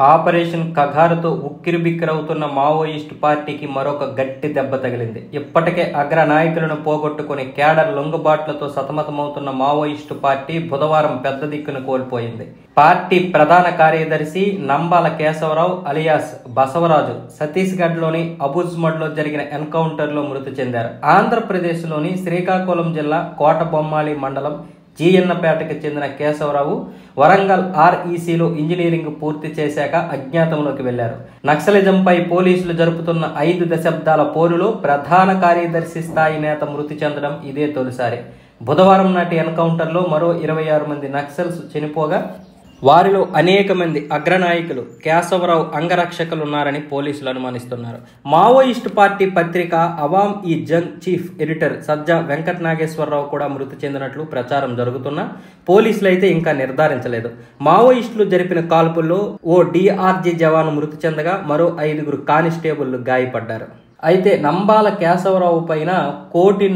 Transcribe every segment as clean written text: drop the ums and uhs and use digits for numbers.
Operation కగారుతో ఉక్కిరిబిక్కిరవుతున్న Maoist పార్టీకి మరొక గట్టి దెబ్బ తగిలింది. ఇప్పటికే అగ్ర నాయకులను పోగొట్టుకుని కేడర్ లొంగుబాట్లతో సతమతమవుతున్న మావోయిస్టు పార్టీ బుధవారం పెద్ద దిక్కును కోల్పోయింది. పార్టీ ప్రధాన కార్యదర్శి నంబాల కేశవరావు అలియాస్ బసవరాజు ఛత్తీస్గఢ్లోని అబుజ్మడ్లో జరిగిన ఎన్కౌంటర్లో మృతి చెందారు. ఆంధ్రప్రదేశ్లోని శ్రీకాకుళం జిల్లా కోటబొమ్మాళి మండలం జీయన్నపేటకు చెందిన కేశవరావు వరంగల్ ఆర్ఈసీలో ఇంజనీరింగ్ పూర్తి చేశాక అజ్ఞాతంలోకి వెళ్లారు. నక్సలిజంపై పోలీసులు జరుపుతున్న 5 దశాబ్దాల పోరులో ప్రధాన కార్యదర్శి స్థాయి నేత మృతి చెందడం ఇదే తొలిసారి. బుధవారం నాటి ఎన్కౌంటర్లో మరో 26 మంది నక్సల్స్ చనిపోగా వారిలో అనేక మంది అగ్రనాయకులు కేశవరావు అంగరక్షకులున్నారని పోలీసులు అనుమానిస్తున్నారు. మావోయిస్టు పార్టీ పత్రిక అవామ్ ఈ జంగ్ చీఫ్ ఎడిటర్ సజ్జా వెంకట నాగేశ్వరరావు కూడా మృతి చెందినట్లు ప్రచారం జరుగుతున్నా పోలీసులు అయితే ఇంకా నిర్ధారించలేదు. మావోయిస్టులు జరిపిన కాల్పుల్లో ఓ డిఆర్జీ జవాను మృతి చెందగా మరో 5 కానిస్టేబుళ్లు గాయపడ్డారు. అయితే నంబాల కేశవరావు పైన 1.5 కోటి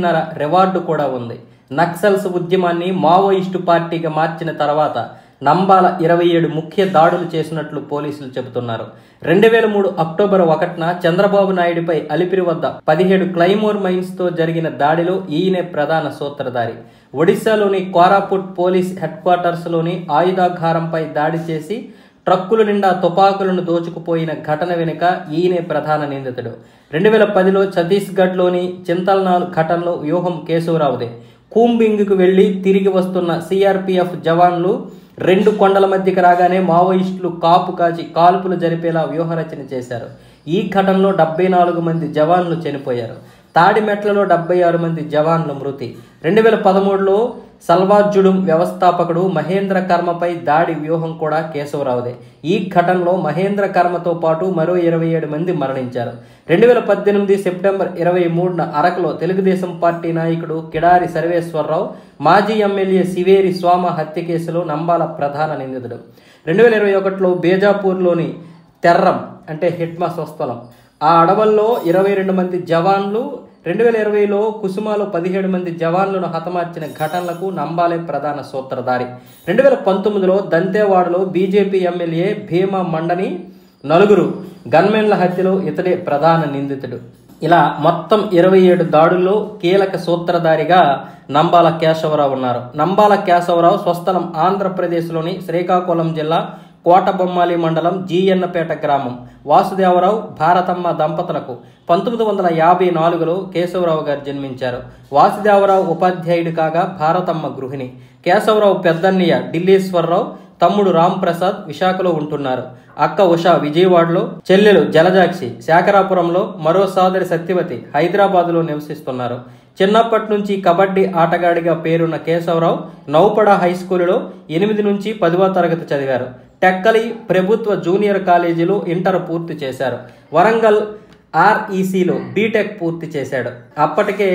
రివార్డు కూడా ఉంది. నక్సల్స్ ఉద్యమాన్ని మావోయిస్టు పార్టీగా మార్చిన తర్వాత నంబాల 27 ముఖ్య దాడులు చేసినట్లు పోలీసులు చెబుతున్నారు. 2003 అక్టోబర్ 1న చంద్రబాబు నాయుడుపై అలిపిరి వద్ద 17 క్లైమోర్ మైన్స్ తో జరిగిన దాడిలో ఈయనే ప్రధాన సూత్రధారి. ఒడిశాలోని కోరాపుట్ పోలీస్ హెడ్ క్వార్టర్స్ లోని ఆయుధాగారంపై దాడి చేసి ట్రక్కుల నిండా తుపాకులను దోచుకుపోయిన ఘటన వెనుక ఈయనే ప్రధాన నిందితుడు. 2010లో ఛత్తీస్గఢ్లోని చింతల్నాల్ ఘటనలో వ్యూహం కేశవరావుదే. కూంబింగ్కు వెళ్లి తిరిగి వస్తున్న సిఆర్పిఎఫ్ జవాన్లు 2 కొండల మధ్యకి రాగానే మావోయిస్టులు కాపు కాచి కాల్పులు జరిపేలా వ్యూహరచన చేశారు. ఈ ఘటనలో 74 మంది జవాన్లు చనిపోయారు. తాడిమెట్లలో 76 మంది జవాన్లు మృతి. 2013లో సల్వాజుడుం వ్యవస్థాపకుడు మహేంద్ర కర్మపై దాడి వ్యూహం కూడా కేశవరావుదే. ఈ ఘటనలో మహేంద్ర కర్మతో పాటు మరో 27 మంది మరణించారు. 2018 సెప్టెంబర్ 23న అరకులో తెలుగుదేశం పార్టీ నాయకుడు కిడారి సర్వేశ్వరరావు మాజీ ఎమ్మెల్యే సివేరి స్వామ హత్య కేసులో నంబాల ప్రధాన నిందితుడు. 2021లో బేజాపూర్లోని తెర్రం అంటే హిట్మా స్వస్థలం ఆ అడవుల్లో 22 మంది జవాన్లు, 2020లో కుసుమాలో 17 మంది జవాన్లను హతమార్చిన ఘటనలకు నంబాలే ప్రధాన సూత్రధారి. 2019లో దంతేవాడలో బీజేపీ ఎమ్మెల్యే భీమా మండని 4 గన్మెన్ల హత్యలో ఇతడే ప్రధాన నిందితుడు. ఇలా మొత్తం 27 దాడుల్లో కీలక సూత్రధారిగా నంబాల కేశవరావు ఉన్నారు. నంబాల కేశవరావు స్వస్థలం ఆంధ్రప్రదేశ్లోని శ్రీకాకుళం జిల్లా కోటబొమ్మాళి మండలం జీయన్నపేట గ్రామం. వాసుదేవరావు భారతమ్మ దంపతులకు 1954లో కేశవరావు గారు జన్మించారు. వాసుదేవరావు ఉపాధ్యాయుడు కాగా భారతమ్మ గృహిణి. కేశవరావు పెద్దన్నయ్య ఢిల్లీశ్వరరావు, తమ్ముడు రాంప్రసాద్ విశాఖలో ఉంటున్నారు. అక్క ఉషా విజయవాడలో, చెల్లెలు జలజాక్షి శేఖరాపురంలో, మరో సోదరి సత్యవతి హైదరాబాద్లో నివసిస్తున్నారు. చిన్నప్పటి నుంచి కబడ్డీ ఆటగాడిగా పేరున్న కేశవరావు నౌపడ హైస్కూలులో 8 నుంచి 10వ తరగతి చదివారు. టెక్కలి ప్రభుత్వ జూనియర్ కాలేజీలో ఇంటర్ పూర్తి చేశారు. వరంగల్ ఆర్ఈసీలో బీటెక్ పూర్తి చేశాడు. అప్పటికే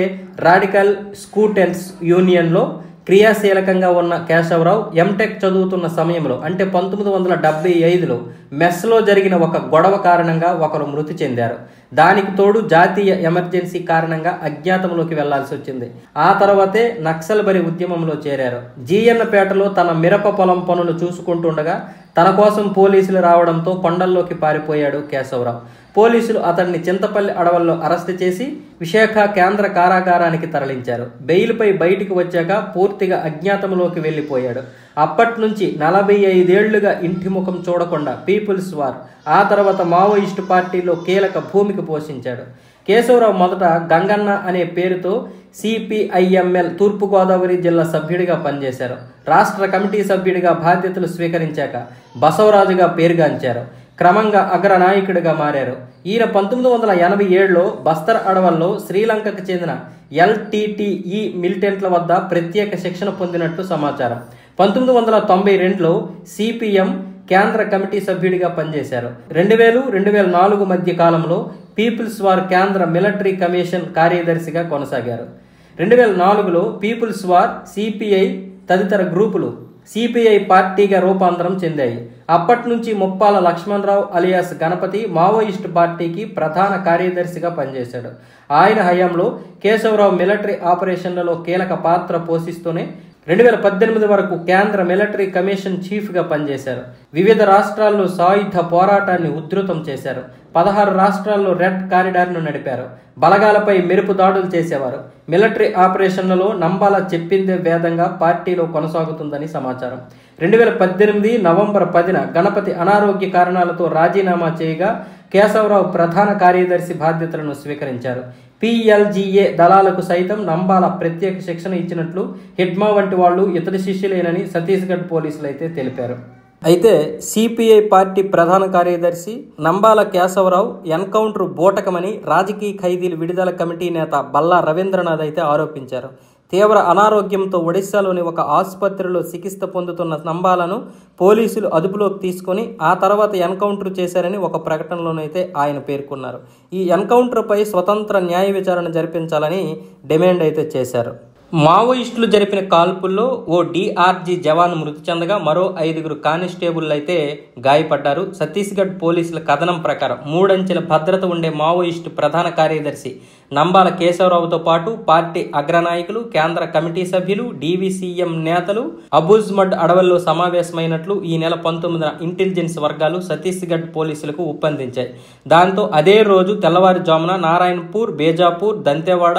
రాడికల్ స్టూడెంట్స్ యూనియన్లో క్రియాశీలకంగా ఉన్న కేశవరావు ఎంటెక్ చదువుతున్న సమయంలో అంటే 1975లో మెస్లో జరిగిన ఒక గొడవ కారణంగా ఒకరు మృతి చెందారు. దానికి తోడు జాతీయ ఎమర్జెన్సీ కారణంగా అజ్ఞాతంలోకి వెళ్లాల్సి వచ్చింది. ఆ తర్వాతే నక్సల్బరి ఉద్యమంలో చేరారు. జీయన్నపేటలో తన మిరప పొలం పనులు చూసుకుంటుండగా తన కోసం పోలీసులు రావడంతో కొండల్లోకి పారిపోయాడు కేశవరావు. పోలీసులు అతన్ని చింతపల్లి అడవుల్లో అరెస్టు చేసి విశాఖ కేంద్ర కారాగారానికి తరలించారు. బెయిల్పై బయటికి వచ్చాక పూర్తిగా అజ్ఞాతంలోకి వెళ్లిపోయాడు. అప్పటి నుంచి 45 ఏళ్లుగా ఇంటి ముఖం చూడకుండా పీపుల్స్ వార్, ఆ తర్వాత మావోయిస్టు పార్టీలో కీలక భూమిక పోషించాడు. కేశవరావు మొదట గంగన్న అనే పేరుతో సిపిఐఎంఎల్ తూర్పుగోదావరి జిల్లా సభ్యుడిగా పనిచేశారు. రాష్ట్ర కమిటీ సభ్యుడిగా బాధ్యతలు స్వీకరించాక బసవరాజుగా పేరుగాంచారు. క్రమంగా అగ్రనాయకుడిగా మారారు. ఈయన 1987లో బస్తర్ అడవుల్లో శ్రీలంకకు చెందిన ఎల్టీటీఈ మిలిటెంట్ల వద్ద ప్రత్యేక శిక్షణ పొందినట్లు సమాచారం. 1992లో సిపిఎం కేంద్ర కమిటీ సభ్యుడిగా పనిచేశారు. 2000-2004 మధ్య కాలంలో పీపుల్స్ వార్ కేంద్ర మిలిటరీ కమిషన్ కార్యదర్శిగా కొనసాగారు. 2004లో పీపుల్స్ వార్, సిపిఐ తదితర గ్రూపులు సిపిఐ పార్టీగా రూపాంతరం చెందాయి. అప్పటి నుంచి ముప్పాల లక్ష్మణరావు అలియాస్ గణపతి మావోయిస్టు పార్టీకి ప్రధాన కార్యదర్శిగా పనిచేశాడు. ఆయన హయాంలో కేశవరావు మిలిటరీ ఆపరేషన్లలో కీలక పాత్ర పోషిస్తూనే 2018 వరకు కేంద్ర మిలిటరీ కమిషన్ చీఫ్గా పనిచేశారు. వివిధ రాష్ట్రాల్లో సాయుధ పోరాటాన్ని ఉధృతం చేశారు. 16 రాష్ట్రాల్లో రెడ్ కారిడార్ను నడిపారు. బలగాలపై మెరుపు దాడులు చేసేవారు. మిలిటరీ ఆపరేషన్లలో నంబాల చెప్పిందే వేదంగా పార్టీలో కొనసాగుతుందని సమాచారం. 2018 నవంబర్ 10న గణపతి అనారోగ్య కారణాలతో రాజీనామా చేయగా కేశవరావు ప్రధాన కార్యదర్శి బాధ్యతలను స్వీకరించారు. PLGA దళాలకు సైతం నంబాల ప్రత్యేక శిక్షణ ఇచ్చినట్లు హిడ్మా వంటి వాళ్ళు ఇతడి శిష్యులేనని ఛత్తీస్గఢ్ పోలీసులు అయితే తెలిపారు. అయితే CPI పార్టీ ప్రధాన కార్యదర్శి నంబాల కేశవరావు ఎన్కౌంటర్ బూటకమని రాజకీయ ఖైదీల విడుదల కమిటీ నేత బల్లా రవీంద్రనాథ్ అయితే ఆరోపించారు. తీవ్ర అనారోగ్యంతో ఒడిశాలోని ఒక ఆసుపత్రిలో చికిత్స పొందుతున్న నంబాలను పోలీసులు అదుపులోకి తీసుకొని ఆ తర్వాత ఎన్కౌంటర్ చేశారని ఒక ప్రకటనలోనైతే ఆయన పేర్కొన్నారు. ఈ ఎన్కౌంటర్పై స్వతంత్ర న్యాయ విచారణ జరిపించాలని డిమాండ్ అయితే చేశారు. మావోయిస్టులు జరిపిన కాల్పుల్లో ఓ DRG జవాన్ మృతి చెందగా మరో 5 కానిస్టేబుల్ అయితే గాయపడ్డారు. ఛత్తీస్గఢ్ పోలీసుల కథనం ప్రకారం 3 అంచెల భద్రత ఉండే మావోయిస్టు ప్రధాన కార్యదర్శి నంబాల కేశవరావుతో పాటు పార్టీ అగ్రనాయకులు, కేంద్ర కమిటీ సభ్యులు, DVCM నేతలు అబూజ్మడ్ అడవుల్లో సమావేశమైనట్లు ఈ నెల 19న ఇంటెలిజెన్స్ వర్గాలు ఛత్తీస్గఢ్ పోలీసులకు ఉప్పందించాయి. దాంతో అదే రోజు తెల్లవారుజామున నారాయణపూర్, బేజాపూర్, దంతెవాడ,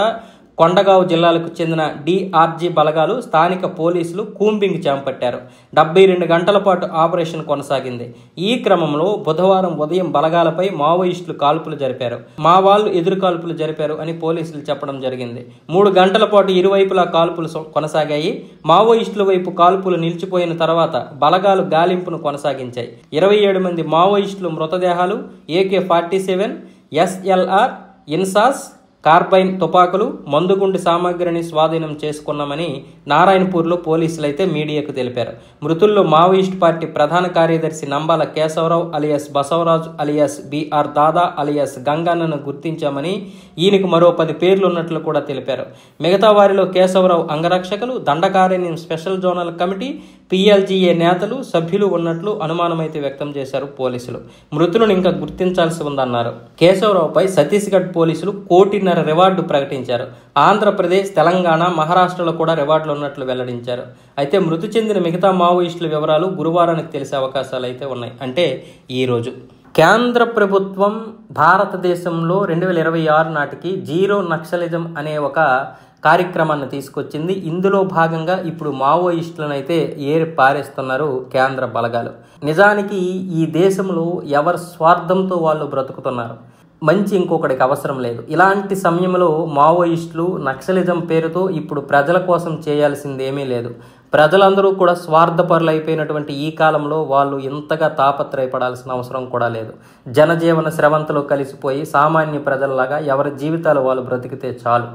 కొండగావ్ జిల్లాలకు చెందిన DRG బలగాలు స్థానిక పోలీసులు కూంబింగ్ చేపట్టారు. 72 గంటల పాటు ఆపరేషన్ కొనసాగింది. ఈ క్రమంలో బుధవారం ఉదయం బలగాలపై మావోయిస్టులు కాల్పులు జరిపారు. మా వాళ్ళు ఎదురు కాల్పులు జరిపారు అని పోలీసులు చెప్పడం జరిగింది. 3 గంటల పాటు ఇరువైపులా కాల్పులు కొనసాగాయి. మావోయిస్టుల వైపు కాల్పులు నిలిచిపోయిన తర్వాత బలగాలు గాలింపును కొనసాగించాయి. 27 మంది మావోయిస్టులు మృతదేహాలు, AK-47, SLR, ఇన్సాస్, కార్బైన్ తుపాకులు, మందుగుండు సామాగ్రిని స్వాధీనం చేసుకున్నామని నారాయణపూర్లో పోలీసులు అయితే మీడియాకు తెలిపారు. మృతుల్లో మావోయిస్ట్ పార్టీ ప్రధాన కార్యదర్శి Nambala Keshava Rao alias Basavaraju alias BR Dada alias గంగన్నను గుర్తించామని, ఈయనకు మరో 10 పేర్లు ఉన్నట్లు కూడా తెలిపారు. మిగతా వారిలో కేశవరావు అంగరక్షకులు, Dandakaranya special zonal committee, PLGA నేతలు, సభ్యులు ఉన్నట్లు అనుమానమైతే వ్యక్తం చేశారు పోలీసులు. మృతులను ఇంకా గుర్తించాల్సి ఉందన్నారు. కేశవరావుపై ఛత్తీస్గఢ్ పోలీసులు 1.5 కోటి రివార్డు ప్రకటించారు. ఆంధ్రప్రదేశ్, తెలంగాణ, మహారాష్ట్రలో కూడా రివార్డులు ఉన్నట్లు వెల్లడించారు. అయితే మృతి చెందిన మిగతా మావోయిస్టుల వివరాలు గురువారానికి తెలిసే అవకాశాలు అయితే ఉన్నాయి. అంటే ఈరోజు కేంద్ర ప్రభుత్వం భారతదేశంలో 2026 నాటికి జీరో నక్సలిజం అనే ఒక కార్యక్రమాన్ని తీసుకొచ్చింది. ఇందులో భాగంగా ఇప్పుడు మావోయిస్టులను అయితే ఏరి పారేస్తున్నారు కేంద్ర బలగాలు. నిజానికి ఈ దేశంలో ఎవరి స్వార్థంతో వాళ్ళు బ్రతుకుతున్నారు. మంచి ఇంకొకటికి అవసరం లేదు. ఇలాంటి సమయంలో మావోయిస్టులు నక్సలిజం పేరుతో ఇప్పుడు ప్రజల కోసం చేయాల్సింది ఏమీ లేదు. ప్రజలందరూ కూడా స్వార్థపరులు అయిపోయినటువంటి ఈ కాలంలో వాళ్ళు ఇంతగా తాపత్రయపడాల్సిన అవసరం కూడా లేదు. జనజీవన స్రవంతిలో కలిసిపోయి సామాన్య ప్రజల్లాగా ఎవరి జీవితాలు వాళ్ళు బ్రతికితే చాలు.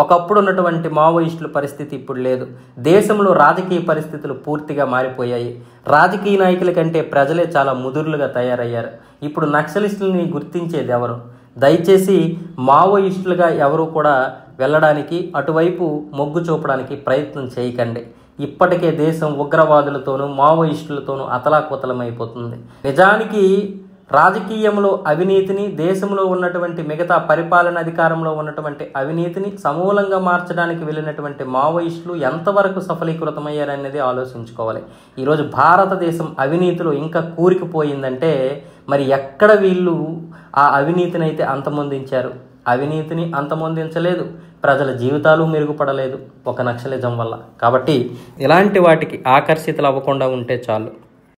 ఒకప్పుడు ఉన్నటువంటి మావోయిస్టుల పరిస్థితి ఇప్పుడు లేదు. దేశంలో రాజకీయ పరిస్థితులు పూర్తిగా మారిపోయాయి. రాజకీయ నాయకుల కంటే ప్రజలే చాలా ముదురులుగా తయారయ్యారు. ఇప్పుడు నక్సలిస్టులని గుర్తించేది ఎవరు? దయచేసి మావోయిస్టులుగా ఎవరు కూడా వెళ్ళడానికి, అటువైపు మొగ్గు చూపడానికి ప్రయత్నం చేయకండి. ఇప్పటికే దేశం ఉగ్రవాదులతోనూ మావోయిస్టులతోనూ అతలాకుతలమైపోతుంది. నిజానికి రాజకీయంలో అవినీతిని, దేశంలో ఉన్నటువంటి మిగతా పరిపాలన అధికారంలో ఉన్నటువంటి అవినీతిని సమూలంగా మార్చడానికి వెళ్ళినటువంటి మావోయిస్టులు ఎంతవరకు సఫలీకృతమయ్యారనేది ఆలోచించుకోవాలి. ఈరోజు భారతదేశం అవినీతిలో ఇంకా కూరికిపోయిందంటే మరి ఎక్కడ వీళ్ళు ఆ అవినీతిని అయితే అంతమొందించారు? అవినీతిని అంతమొందించలేదు, ప్రజల జీవితాలు మెరుగుపడలేదు ఒక నక్సలిజం వల్ల. కాబట్టి ఇలాంటి వాటికి ఆకర్షితులు అవ్వకుండా ఉంటే చాలు.